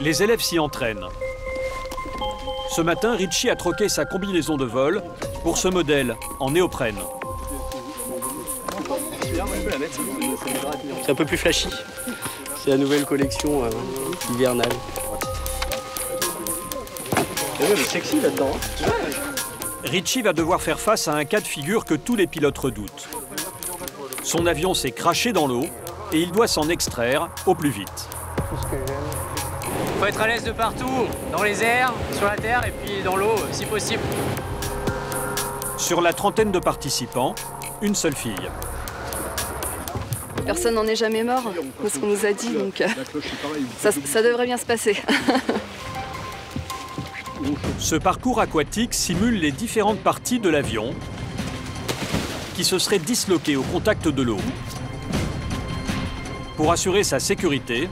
Les élèves s'y entraînent. Ce matin, Richie a troqué sa combinaison de vol pour ce modèle en néoprène. C'est un peu plus flashy. C'est la nouvelle collection hivernale. C'est sexy là-dedans. Richie va devoir faire face à un cas de figure que tous les pilotes redoutent. Son avion s'est craché dans l'eau et il doit s'en extraire au plus vite. Il faut être à l'aise de partout, dans les airs, sur la terre et puis dans l'eau si possible. Sur la trentaine de participants, une seule fille. Personne n'en est jamais mort, c'est ce qu'on nous a dit, donc ça devrait bien se passer. Ce parcours aquatique simule les différentes parties de l'avion qui se seraient disloquées au contact de l'eau. Pour assurer sa sécurité,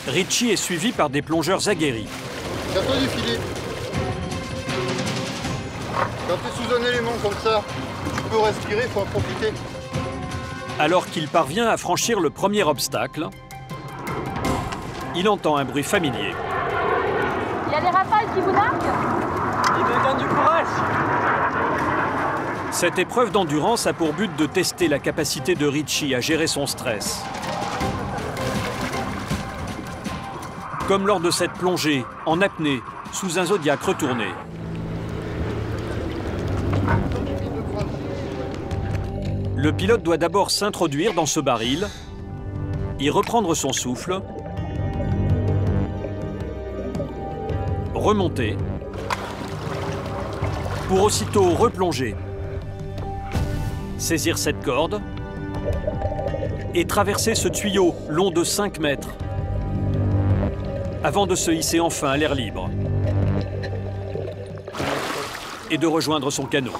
Richie est suivi par des plongeurs aguerris. Tiens-toi du filet. Quand tu es sous un élément comme ça, tu peux respirer, il faut en profiter. Alors qu'il parvient à franchir le premier obstacle, il entend un bruit familier. Il y a des rafales qui vous narguent? Il me donne du courage. Cette épreuve d'endurance a pour but de tester la capacité de Richie à gérer son stress. Comme lors de cette plongée en apnée sous un zodiaque retourné. Le pilote doit d'abord s'introduire dans ce baril, y reprendre son souffle, remonter, pour aussitôt replonger, saisir cette corde et traverser ce tuyau long de 5 mètres avant de se hisser enfin à l'air libre et de rejoindre son canot.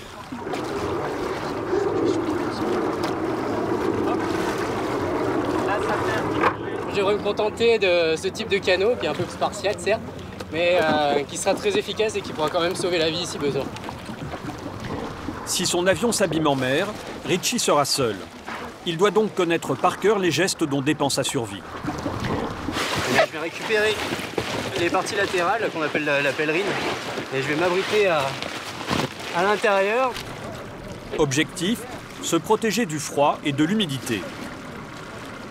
Je vais me contenter de ce type de canot, qui est un peu spartiate certes, mais qui sera très efficace et qui pourra quand même sauver la vie si besoin. Si son avion s'abîme en mer, Richie sera seul. Il doit donc connaître par cœur les gestes dont dépend sa survie. Et là, je vais récupérer les parties latérales qu'on appelle la pèlerine et je vais m'abriter à l'intérieur. Objectif, se protéger du froid et de l'humidité.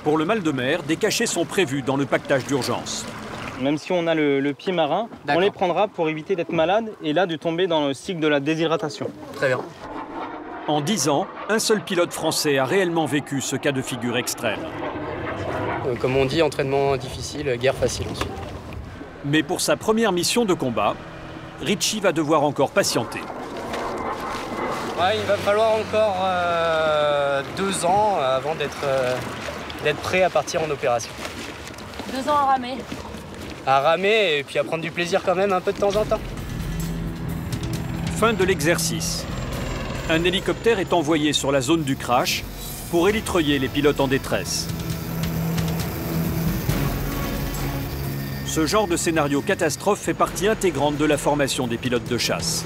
Pour le mal de mer, des cachets sont prévus dans le pactage d'urgence. Même si on a le pied marin, on les prendra pour éviter d'être malade et là de tomber dans le cycle de la déshydratation. Très bien. En 10 ans, un seul pilote français a réellement vécu ce cas de figure extrême. Comme on dit, entraînement difficile, guerre facile ensuite. Mais pour sa première mission de combat, Richie va devoir encore patienter. Ouais, il va falloir encore 2 ans avant d'être prêt à partir en opération. 2 ans à ramer. À ramer et puis à prendre du plaisir quand même un peu de temps en temps. Fin de l'exercice. Un hélicoptère est envoyé sur la zone du crash pour élitreiller les pilotes en détresse. Ce genre de scénario catastrophe fait partie intégrante de la formation des pilotes de chasse.